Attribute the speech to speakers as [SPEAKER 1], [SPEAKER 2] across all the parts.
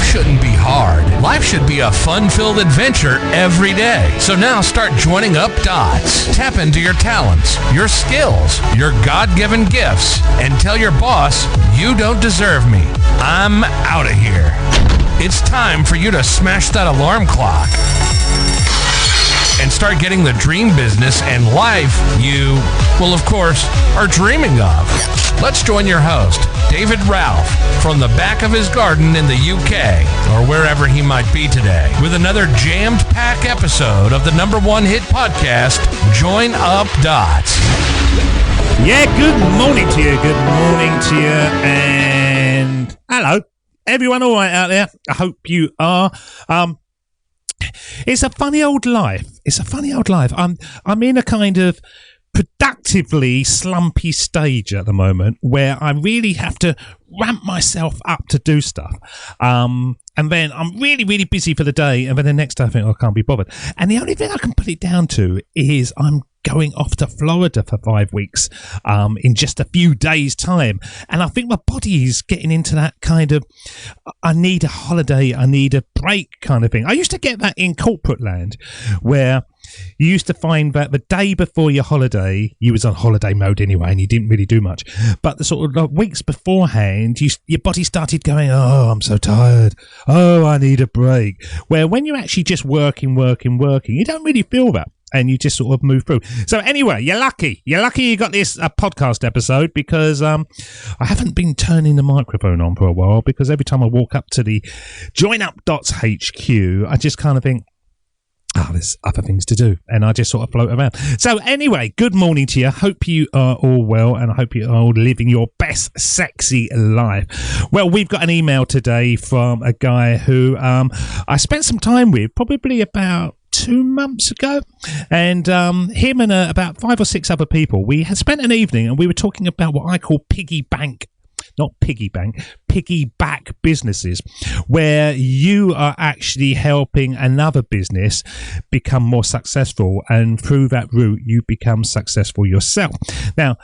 [SPEAKER 1] shouldn't be hard. Life should be a fun-filled adventure every day. So now start joining up dots. Tap into your talents, your skills, your God-given gifts, and tell your boss, you don't deserve me. I'm out of here. It's time for you to smash that alarm clock and start getting the dream business and life you, well, of course, are dreaming of. Let's join your host, David Ralph, from the back of his garden in the UK, or wherever he might be today, with another jammed-packed episode of the #1 hit podcast, Join Up Dots.
[SPEAKER 2] Yeah, good morning to you, and hello. Everyone all right out there? I hope you are. It's a funny old life. I'm in a kind of productively slumpy stage at the moment where I really have to ramp myself up to do stuff. And then I'm really, really busy for the day. And then the next day I think, I can't be bothered. And the only thing I can put it down to is I'm going off to Florida for 5 weeks in just a few days' time. And I think my body is getting into that kind of, I need a holiday, I need a break kind of thing. I used to get that in corporate land where you used to find that the day before your holiday, you was on holiday mode anyway and you didn't really do much. But the sort of like weeks beforehand, your body started going, oh, I'm so tired. Oh, I need a break. Where when you're actually just working, you don't really feel that. And you just sort of move through. So anyway, you're lucky. You got this podcast episode because I haven't been turning the microphone on for a while because every time I walk up to the Join Up Dots HQ, I just kind of think, there's other things to do. And I just sort of float around. So anyway, good morning to you. Hope you are all well and I hope you are all living your best sexy life. Well, we've got an email today from a guy who I spent some time with probably about 2 months ago, and him and about 5 or 6 other people, we had spent an evening and we were talking about what I call piggyback businesses, where you are actually helping another business become more successful, and through that route you become successful yourself. Now,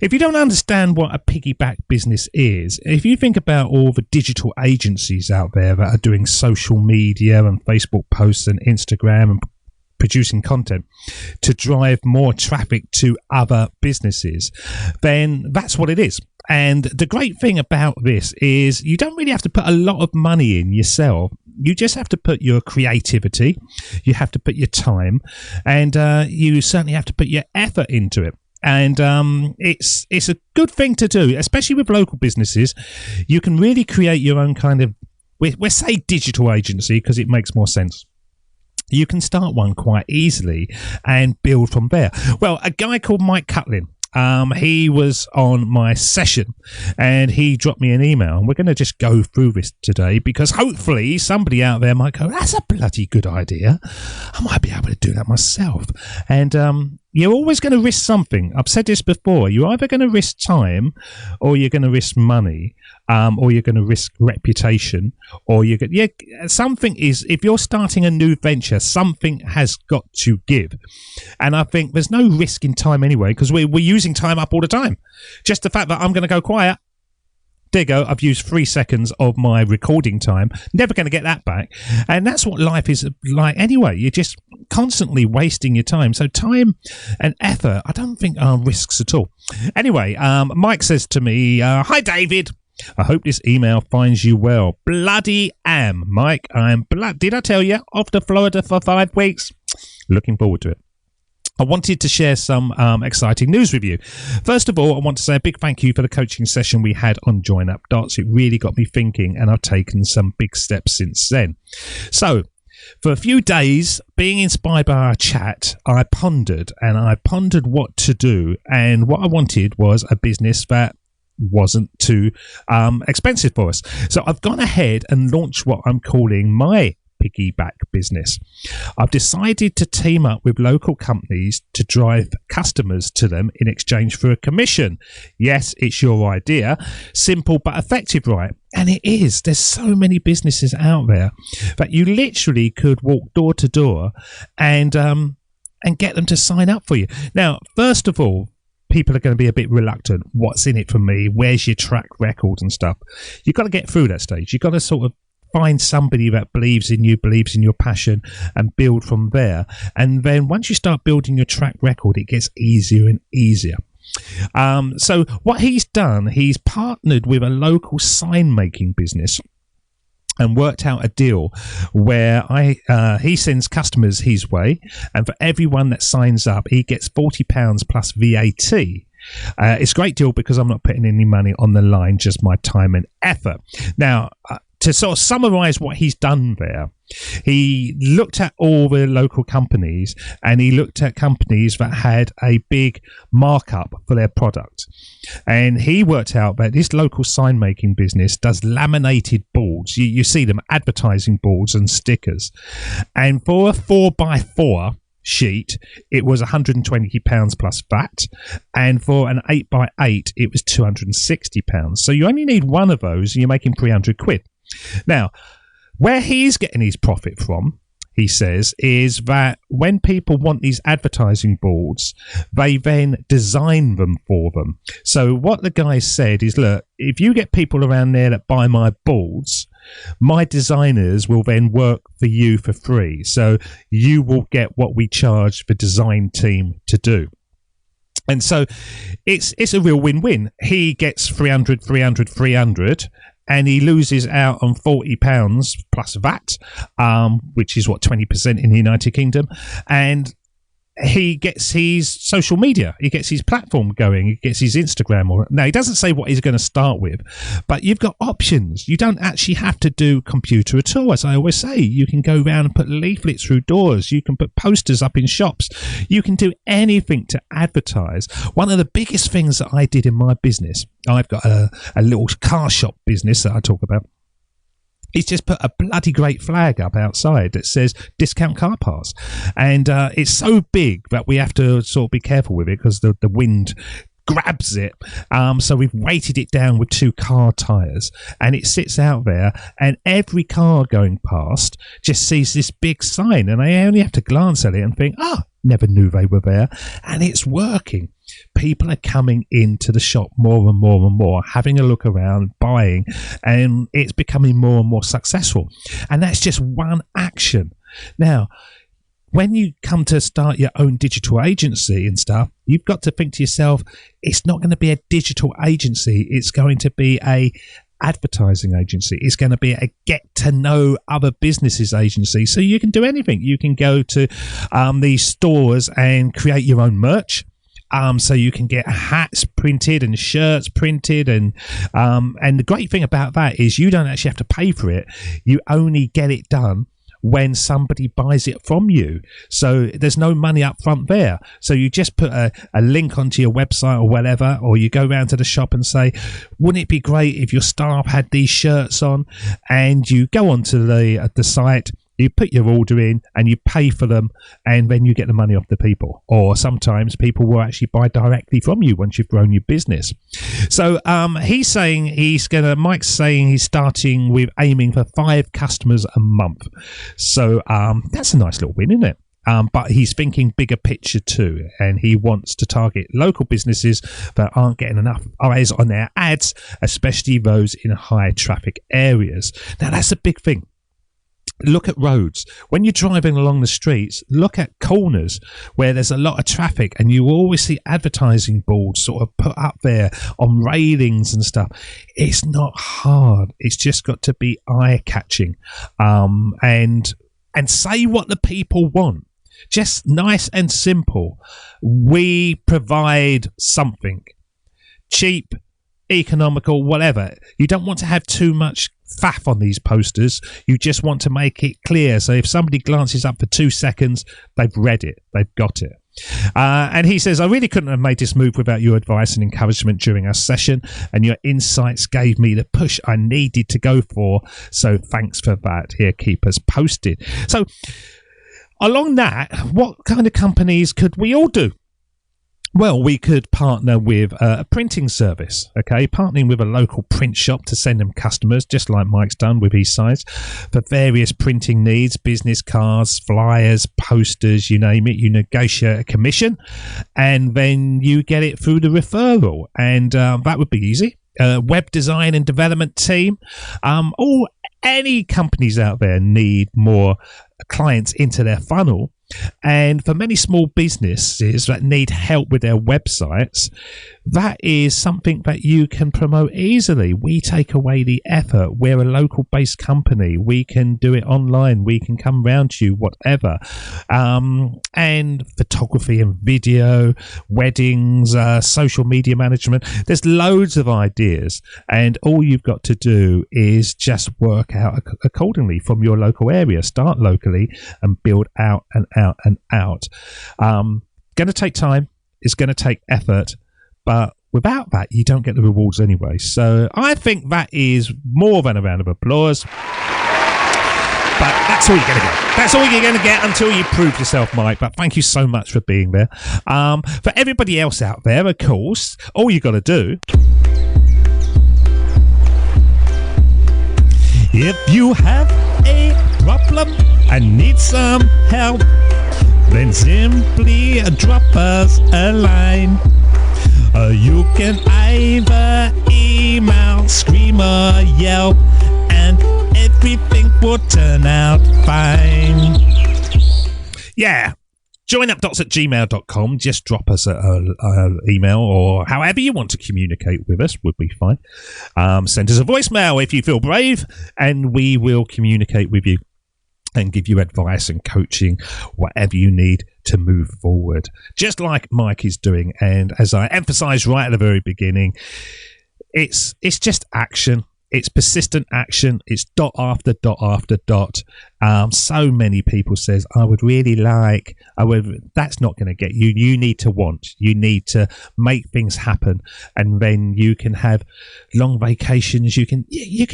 [SPEAKER 2] if you don't understand what a piggyback business is, if you think about all the digital agencies out there that are doing social media and Facebook posts and Instagram and producing content to drive more traffic to other businesses, then that's what it is. And the great thing about this is you don't really have to put a lot of money in yourself. You just have to put your creativity, you have to put your time, and you certainly have to put your effort into it. And it's a good thing to do, especially with local businesses. You can really create your own kind of, we'll say digital agency because it makes more sense. You can start one quite easily and build from there. Well, a guy called Mike Cutlin, he was on my session and he dropped me an email, and we're going to just go through this today because hopefully somebody out there might go, that's a bloody good idea. I might be able to do that myself. And you're always going to risk something. I've said this before. You're either going to risk time, or you're going to risk money, or you're going to risk reputation, or something is, if you're starting a new venture, something has got to give. And I think there's no risk in time anyway, because we're using time up all the time. Just the fact that I'm going to go quiet. There you go. I've used 3 seconds of my recording time. Never going to get that back. And that's what life is like anyway. You're just constantly wasting your time. So time and effort, I don't think are risks at all. Anyway, Mike says to me, hi, David. I hope this email finds you well. Bloody am, Mike. Did I tell you? Off to Florida for 5 weeks. Looking forward to it. I wanted to share some exciting news with you. First of all, I want to say a big thank you for the coaching session we had on Join Up Dots. It really got me thinking, and I've taken some big steps since then. So, for a few days, being inspired by our chat, I pondered what to do, and what I wanted was a business that wasn't too expensive for us. So I've gone ahead and launched what I'm calling my piggyback business. I've decided to team up with local companies to drive customers to them in exchange for a commission. Yes, it's your idea. Simple but effective, right? And it is. There's so many businesses out there that you literally could walk door to door and get them to sign up for you. Now, first of all, people are going to be a bit reluctant. What's in it for me? Where's your track record and stuff? You've got to get through that stage. You've got to sort of find somebody that believes in you, believes in your passion, and build from there. And then once you start building your track record, it gets easier and easier. So what he's done, he's partnered with a local sign making business and worked out a deal where he sends customers his way, and for everyone that signs up, he gets £40 plus VAT. It's a great deal because I'm not putting any money on the line, just my time and effort. Now, to sort of summarize what he's done there, he looked at all the local companies, and he looked at companies that had a big markup for their product. And he worked out that this local sign making business does laminated boards. You see them, advertising boards and stickers. And for a 4x4 sheet, it was £120 plus VAT, and for an 8x8 it was £260. So you only need one of those and you're making £300. Now, where he's getting his profit from, he says, is that when people want these advertising boards, they then design them for them. So what the guy said is, look, if you get people around there that buy my boards, my designers will then work for you for free. So you will get what we charge the design team to do. And so it's a real win-win. He gets 300, and he loses out on £40 plus VAT, which is 20% in the United Kingdom. And he gets his social media, he gets his platform going, he gets his Instagram. Now, he doesn't say what he's going to start with, but you've got options. You don't actually have to do computer at all. As I always say, you can go around and put leaflets through doors, you can put posters up in shops, you can do anything to advertise. One of the biggest things that I did in my business, I've got a little car shop business that I talk about. He's just put a bloody great flag up outside that says discount car parts. And it's so big that we have to sort of be careful with it because the wind grabs it. So we've weighted it down with 2 car tyres, and it sits out there, and every car going past just sees this big sign, and they only have to glance at it and think, never knew they were there. And it's working. People are coming into the shop more and more and more, having a look around, buying, and it's becoming more and more successful. And that's just one action. Now, when you come to start your own digital agency and stuff, you've got to think to yourself, it's not going to be a digital agency. It's going to be a advertising agency. It's going to be a get to know other businesses agency. So you can do anything. You can go to these stores and create your own merch. So you can get hats printed and shirts printed, and the great thing about that is you don't actually have to pay for it. You only get it done when somebody buys it from you. So there's no money up front there. So you just put a link onto your website or whatever, or you go round to the shop and say, wouldn't it be great if your staff had these shirts on? And you go onto the site, you put your order in and you pay for them, and then you get the money off the people. Or sometimes people will actually buy directly from you once you've grown your business. So Mike's saying he's starting with aiming for 5 customers a month. So that's a nice little win, isn't it? But he's thinking bigger picture too, and he wants to target local businesses that aren't getting enough eyes on their ads, especially those in high traffic areas. Now, that's a big thing. Look at roads. When you're driving along the streets, look at corners where there's a lot of traffic, and you always see advertising boards sort of put up there on railings and stuff. It's not hard. It's just got to be eye-catching, and say what the people want. Just nice and simple. We provide something cheap, economical, whatever. You don't want to have too much faff on these posters. You just want to make it clear. So if somebody glances up for 2 seconds, they've read it, they've got it. And he says, I really couldn't have made this move without your advice and encouragement during our session, and your insights gave me the push I needed to go for. So thanks for that. Here, keep us posted. So along that, what kind of companies could we all do? Well, we could partner with a printing service, okay? Partnering with a local print shop to send them customers, just like Mike's done with his sites, for various printing needs, business cards, flyers, posters, you name it. You negotiate a commission, and then you get it through the referral, and that would be easy. Web design and development team, all any companies out there need more clients into their funnel. And for many small businesses that need help with their websites, that is something that you can promote easily. We take away the effort. We're a local based company. We can do it online. We can come round to you, whatever. And photography and video, weddings, social media management. There's loads of ideas. And all you've got to do is just work out accordingly from your local area. Start locally and build out and out and out. Going to take time. It's going to take effort. But without that, you don't get the rewards anyway. So I think that is more than a round of applause. But that's all you're going to get. That's all you're going to get until you prove yourself, Mike. But thank you so much for being there. For everybody else out there, of course, all you got to do, if you have a problem and need some help, then simply drop us a line. You can either email, scream, or yelp, and everything will turn out fine. Yeah. joinupdots@gmail.com. Just drop us an email, or however you want to communicate with us would be fine. Send us a voicemail if you feel brave, and we will communicate with you and give you advice and coaching, whatever you need to move forward, just like Mike is doing. And as I emphasized right at the very beginning, it's just action. It's persistent action. It's dot after dot after dot. So many people says, I would really like, that's not going to get you. You need to want. You need to make things happen. And then you can have long vacations. You can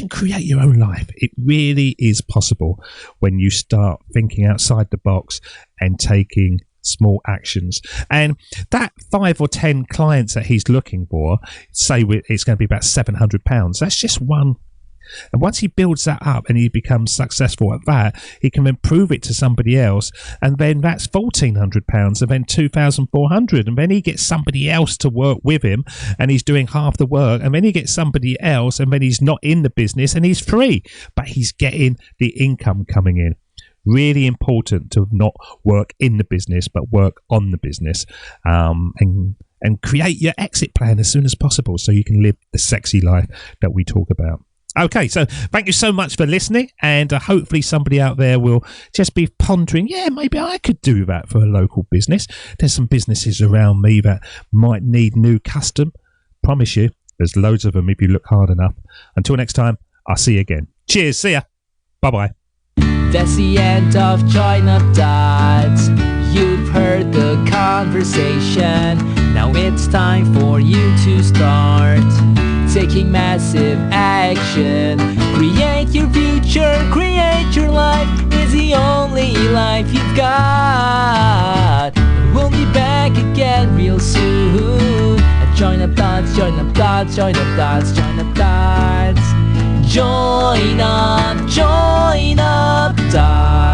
[SPEAKER 2] create your own life. It really is possible when you start thinking outside the box and taking small actions. And that 5 or 10 clients that he's looking for, say it's going to be about £700. That's just one. And once he builds that up and he becomes successful at that, he can improve it to somebody else, and then that's £1,400, and then £2,400, and then he gets somebody else to work with him, and he's doing half the work, and then he gets somebody else, and then he's not in the business and he's free, but he's getting the income coming in. Really important to not work in the business, but work on the business, and create your exit plan as soon as possible so you can live the sexy life that we talk about. Okay, so thank you so much for listening, and hopefully somebody out there will just be pondering, yeah, maybe I could do that for a local business. There's some businesses around me that might need new custom. Promise you, there's loads of them if you look hard enough. Until next time, I'll see you again. Cheers, see ya. Bye-bye.
[SPEAKER 3] That's the end of Join Up Dots. You've heard the conversation. Now it's time for you to start taking massive action. Create your future, create your life. It's the only life you've got. We'll be back again real soon. Join Up Dots, Join Up Dots, Join Up Dots, Join Up Dots. Join up, Dots.